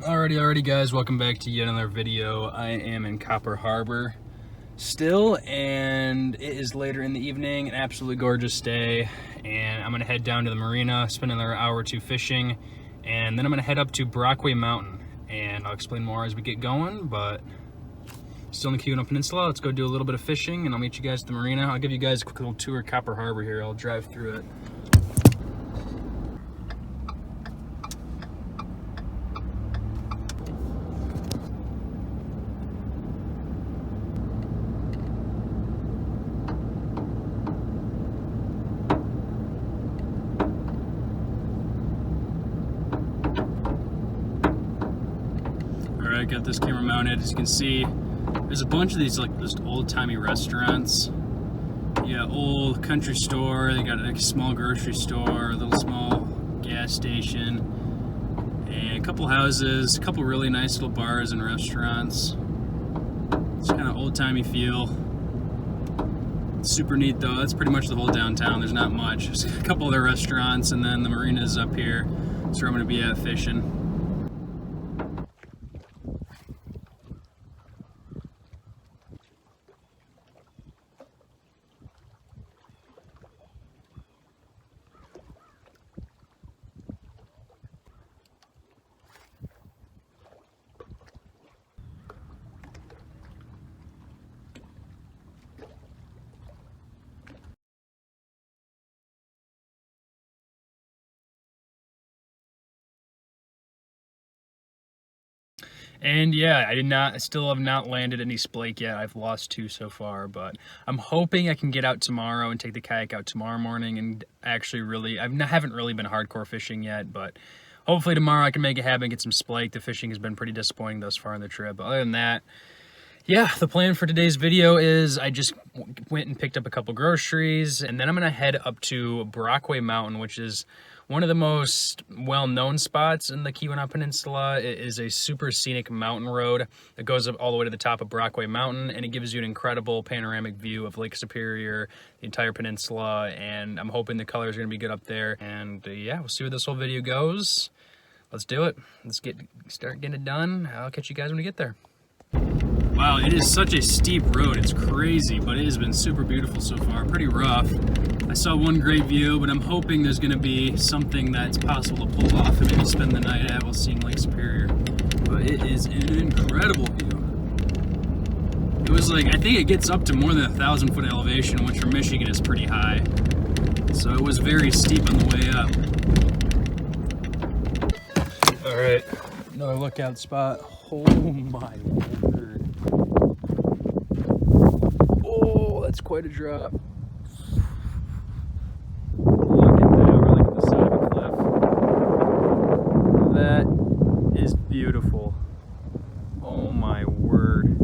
Alrighty guys, welcome back to yet another video. I am in Copper Harbor still, and it is later in the evening, an absolutely gorgeous day, and I'm gonna head down to the marina, spend another hour or two fishing, and then I'm gonna head up to Brockway Mountain, and I'll explain more as we get going, but still in the Keweenaw Peninsula. Let's go do a little bit of fishing, and I'll meet you guys at the marina. I'll give you guys a quick little tour of Copper Harbor here. I'll drive through it. I got this camera mounted. As you can see, there's a bunch of these like just old-timey restaurants. Yeah, old country store. They got a small grocery store, a little small gas station, and a couple houses, a couple really nice little bars and restaurants. It's kind of old-timey feel. It's super neat though. That's pretty much the whole downtown. There's not much. There's a couple other restaurants, and then the marina's up here. That's where I'm going to be at fishing. And yeah, I still have not landed any splake yet. I've lost 2 so far, but I'm hoping I can get out tomorrow and take the kayak out tomorrow morning and actually haven't really been hardcore fishing yet, but hopefully tomorrow I can make it happen and get some splake. The fishing has been pretty disappointing thus far on the trip. But other than that, yeah, the plan for today's video is I just went and picked up a couple groceries, and then I'm gonna head up to Brockway Mountain, which is one of the most well-known spots in the Keweenaw Peninsula. It is a super scenic mountain road that goes up all the way to the top of Brockway Mountain, and it gives you an incredible panoramic view of Lake Superior, the entire peninsula, and I'm hoping the colors are gonna be good up there. And yeah, we'll see where this whole video goes. Let's do it. Let's start getting it done. I'll catch you guys when we get there. Wow, it is such a steep road. It's crazy, but it has been super beautiful so far. Pretty rough. I saw one great view, but I'm hoping there's going to be something that's possible to pull off and maybe spend the night at while seeing Lake Superior. But it is an incredible view. It was like, I think it gets up to more than 1,000-foot elevation, which for Michigan is pretty high. So it was very steep on the way up. All right, another lookout spot. Oh my word. Oh, that's quite a drop. Look at that, we're like at the side of a cliff. That is beautiful. Oh my word.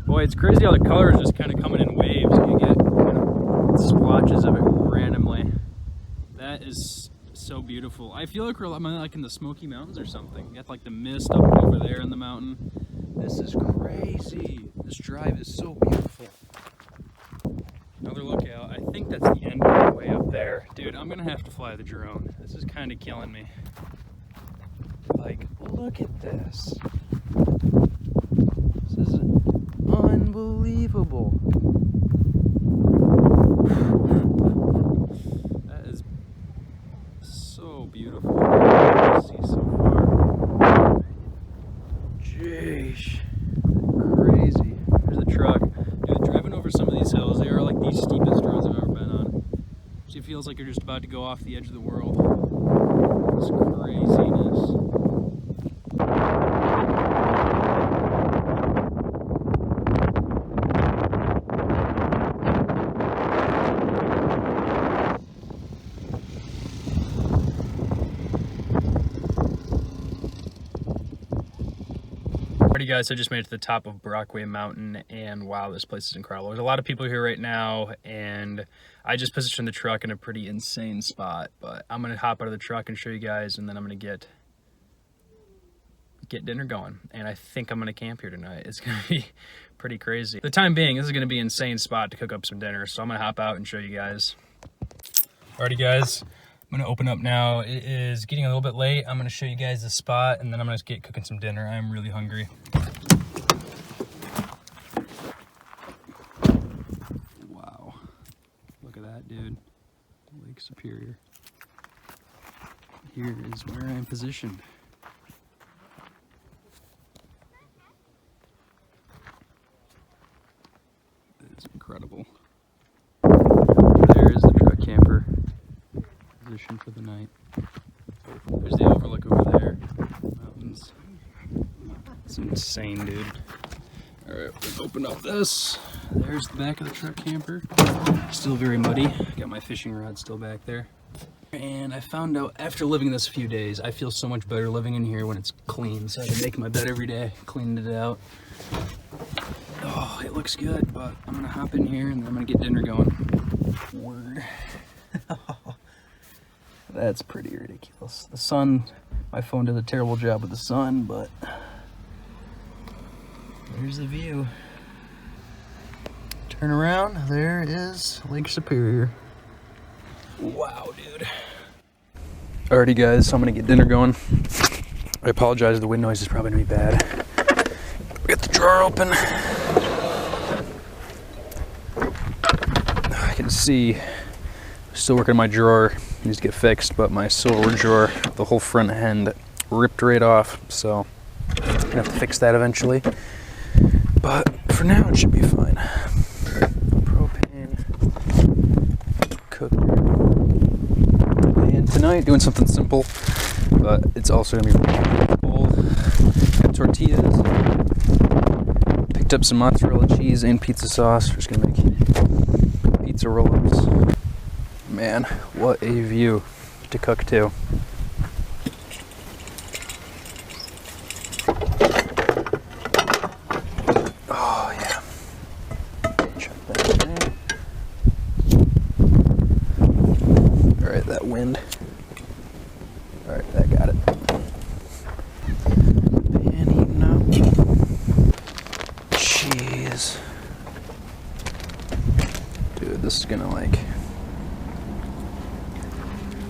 Boy, it's crazy how the colors just kind of coming in waves. You get kind of splotches of it randomly. That is so beautiful. I feel like I'm like in the Smoky Mountains or something. You got like the mist up over there in the mountain. This is crazy. This drive is so beautiful. Another lookout. I think that's the end of the way up there. Dude, I'm gonna have to fly the drone. This is kind of killing me. Like, look at this. This is unbelievable. That is so beautiful. I see so far. Jeez, crazy. There's the truck. Dude, driving over some of these hills, they are like the steepest roads I've ever been on. So it feels like you're just about to go off the edge of the world. It's craziness. Alrighty guys, so I just made it to the top of Brockway Mountain, and wow, this place is incredible. There's a lot of people here right now, and I just positioned the truck in a pretty insane spot, but I'm gonna hop out of the truck and show you guys, and then I'm gonna get dinner going, and I think I'm gonna camp here tonight. It's gonna be pretty crazy. For the time being, this is gonna be an insane spot to cook up some dinner, so I'm gonna hop out and show you guys. Alrighty guys, I'm gonna open up now. It is getting a little bit late. I'm gonna show you guys the spot and then I'm gonna get cooking some dinner. I'm really hungry. Wow, look at that, dude. Lake Superior. Here is where I'm positioned. That is incredible. There is the truck camper position for the night. There's the overlook over there. Mountains. It's insane, dude. Alright, let's open up this. There's the back of the truck camper. Still very muddy. Got my fishing rod still back there. And I found out after living this a few days, I feel so much better living in here when it's clean. So I can make my bed every day, cleaning it out. Oh, it looks good, but I'm gonna hop in here and then I'm gonna get dinner going. Word. That's pretty ridiculous. The sun, my phone did a terrible job with the sun, but there's the view. Turn around, there is Lake Superior. Wow, dude. Alrighty guys, so I'm gonna get dinner going. I apologize, the wind noise is probably gonna be bad. Get the drawer open. I can see, still working on my drawer, needs to get fixed, but my silverware drawer, the whole front end ripped right off, so I'm gonna have to fix that eventually. But for now, it should be fine. Propane cooker. And tonight, doing something simple, but it's also gonna be really cool. Got tortillas. Picked up some mozzarella cheese and pizza sauce. We're just gonna make pizza roll-ups. Man, what a view to cook to. Oh yeah. Chuck that in there. Alright, that wind. Alright, that got it. Pan heating up. Cheese. Dude, this is gonna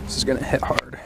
this is gonna hit hard.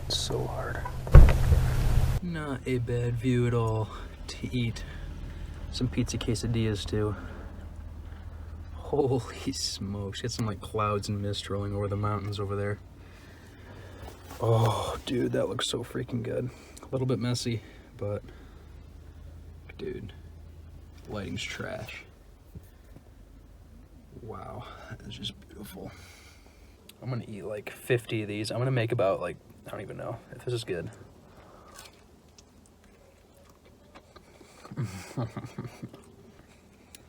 So hard. Not a bad view at all to eat some pizza quesadillas too. Holy smokes, get some like clouds and mist rolling over the mountains over there. Oh dude, that looks so freaking good. A little bit messy, but dude, lighting's trash. Wow, that is just beautiful. I'm gonna eat like 50 of these. I'm gonna make about like, I don't even know if this is good.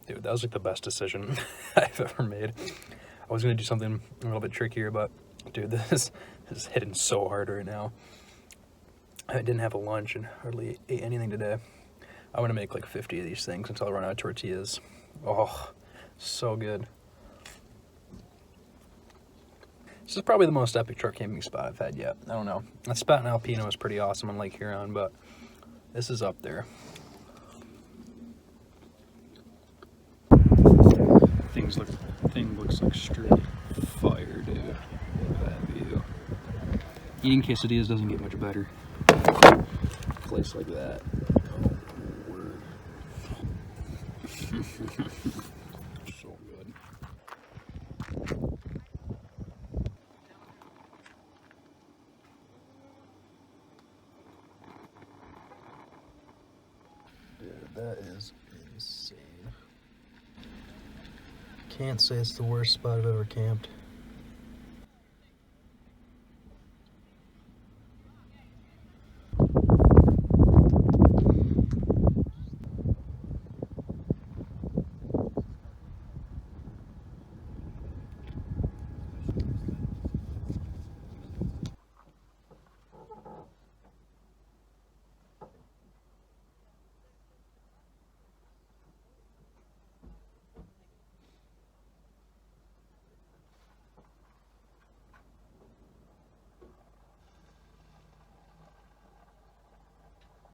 Dude, that was like the best decision I've ever made. I was gonna do something a little bit trickier, but dude, this is hitting so hard right now. I didn't have a lunch and hardly ate anything today. I'm gonna make like 50 of these things until I run out of tortillas. Oh, so good. This is probably the most epic truck camping spot I've had yet. I don't know. That spot in Alpino is pretty awesome on Lake Huron, but this is up there. Thing looks like straight fire, dude. Look at that view. Eating quesadillas doesn't get much better. A place like that. Oh, word. So good. Dude, that is insane. Can't say it's the worst spot I've ever camped.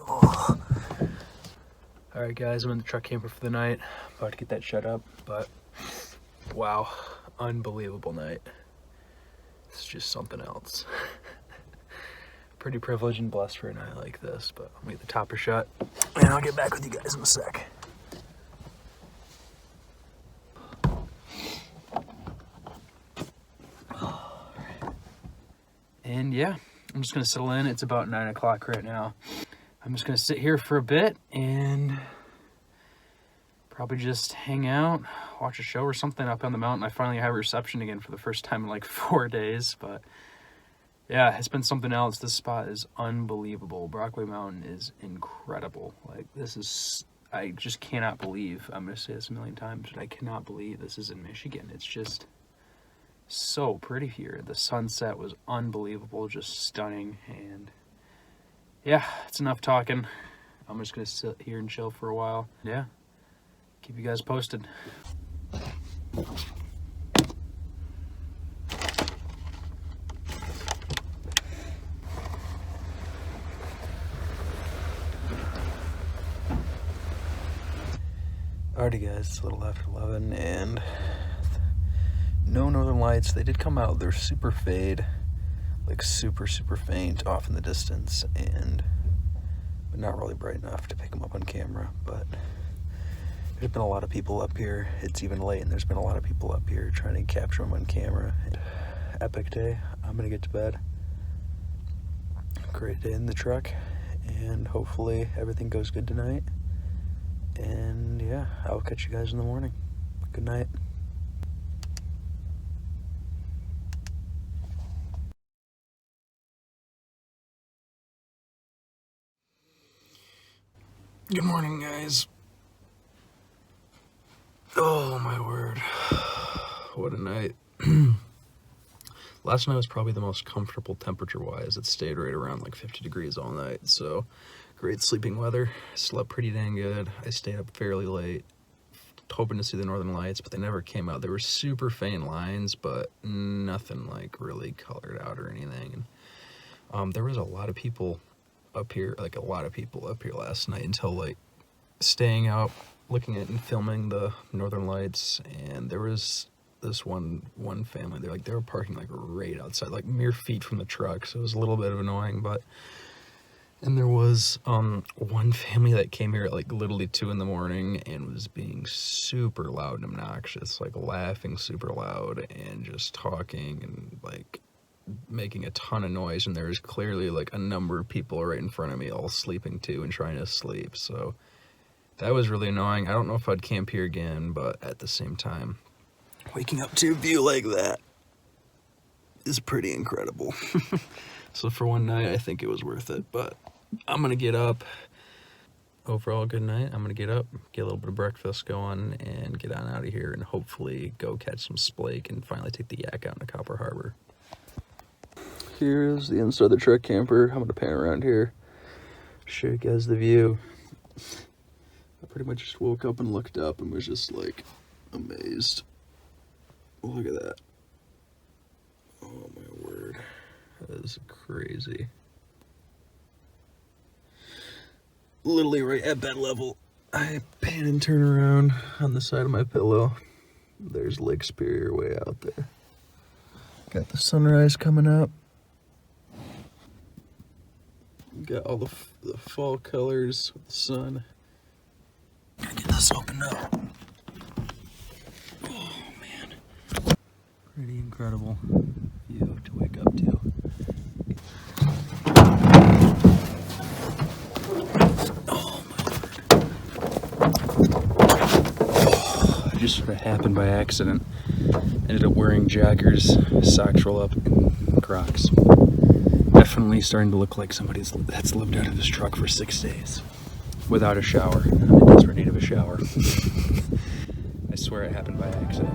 Oh. All right, guys, I'm in the truck camper for the night. About to get that shut up, but wow, unbelievable night. It's just something else. Pretty privileged and blessed for a night like this, but I'll get the topper shut and I'll get back with you guys in a sec. And yeah, I'm just gonna settle in. It's about 9 o'clock right now. I'm just gonna sit here for a bit and probably just hang out, watch a show or something up on the mountain. I finally have reception again for the first time in like 4 days, but yeah, it's been something else. This spot is unbelievable. Brockway Mountain is incredible. Like, this is, I just cannot believe, I'm gonna say this a million times, but I cannot believe this is in Michigan. It's just so pretty here. The sunset was unbelievable, just stunning. And yeah, it's enough talking. I'm just gonna sit here and chill for a while. Yeah, keep you guys posted. Alrighty guys, it's a little after 11 and no northern lights. They did come out. They're super fade, like super faint off in the distance, but not really bright enough to pick them up on camera. But there's been a lot of people up here. It's even late and there's been a lot of people up here trying to capture them on camera. Epic day. I'm gonna get to bed. Great day in the truck, and hopefully everything goes good tonight. And yeah, I'll catch you guys in the morning. Good night. Good morning, guys. Oh my word. What a night. Last night was probably the most comfortable temperature-wise. It stayed right around like 50 degrees all night, so great sleeping weather. Slept pretty dang good. I stayed up fairly late, hoping to see the northern lights, but they never came out. They were super faint lines, but nothing like really colored out or anything. And there was a lot of people up here, like a lot of people up here last night, until like staying out, looking at and filming the northern lights. And there was this one family, they were parking like right outside, like mere feet from the truck, so it was a little bit of annoying. But and there was one family that came here at like literally 2 in the morning and was being super loud and obnoxious, like laughing super loud and just talking and like making a ton of noise. And there was clearly like a number of people right in front of me all sleeping too and trying to sleep, so that was really annoying. I don't know if I'd camp here again, but at the same time, waking up to a view like that is pretty incredible. So for one night, I think it was worth it, but I'm gonna get up. Overall, good night. I'm gonna get up, get a little bit of breakfast going, and get on out of here and hopefully go catch some splake and finally take the yak out into Copper Harbor. Here's the inside of the truck camper. I'm gonna pan around here, show you guys the view. I pretty much just woke up and looked up and was just like amazed. Look at that. Oh my word. That is crazy. Literally right at that level. I pan and turn around on the side of my pillow. There's Lake Superior way out there. Got the sunrise coming up. Got all the fall colors with the sun. Gotta get this opened up. Oh man. Pretty incredible view to wake up to. Oh my word. just sort of happened by accident. Ended up wearing joggers, socks roll up, and Crocs. Definitely starting to look like somebody that's lived out of his truck for 6 days without a shower. I'm in desperate need of a shower. I swear it happened by accident.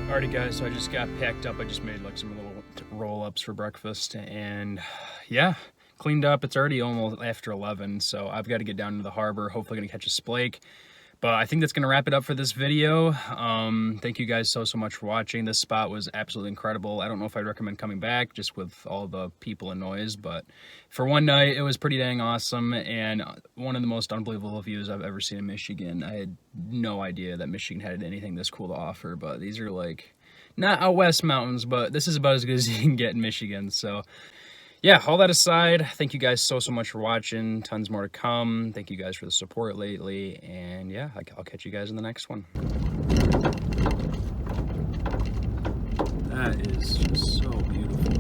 Alrighty guys, so I just got packed up. I just made like some little roll-ups for breakfast, and yeah, cleaned up. It's already almost after 11, so I've got to get down to the harbor, hopefully gonna catch a splake. But I think that's gonna wrap it up for this video. Thank you guys so much for watching. This spot was absolutely incredible. I don't know if I'd recommend coming back just with all the people and noise, but for one night it was pretty dang awesome, and one of the most unbelievable views I've ever seen in Michigan. I had no idea that Michigan had anything this cool to offer, but these are like not out west mountains, but this is about as good as you can get in Michigan. So yeah, all that aside, thank you guys so much for watching. Tons more to come. Thank you guys for the support lately. And yeah, I'll catch you guys in the next one. That is just so beautiful.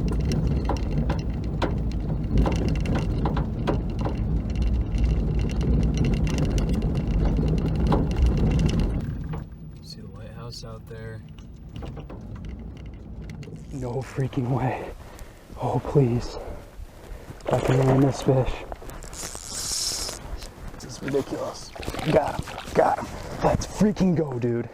See the lighthouse out there? No freaking way. Oh, please. I can land this fish. This is ridiculous. Got him. Got him. Let's freaking go, dude.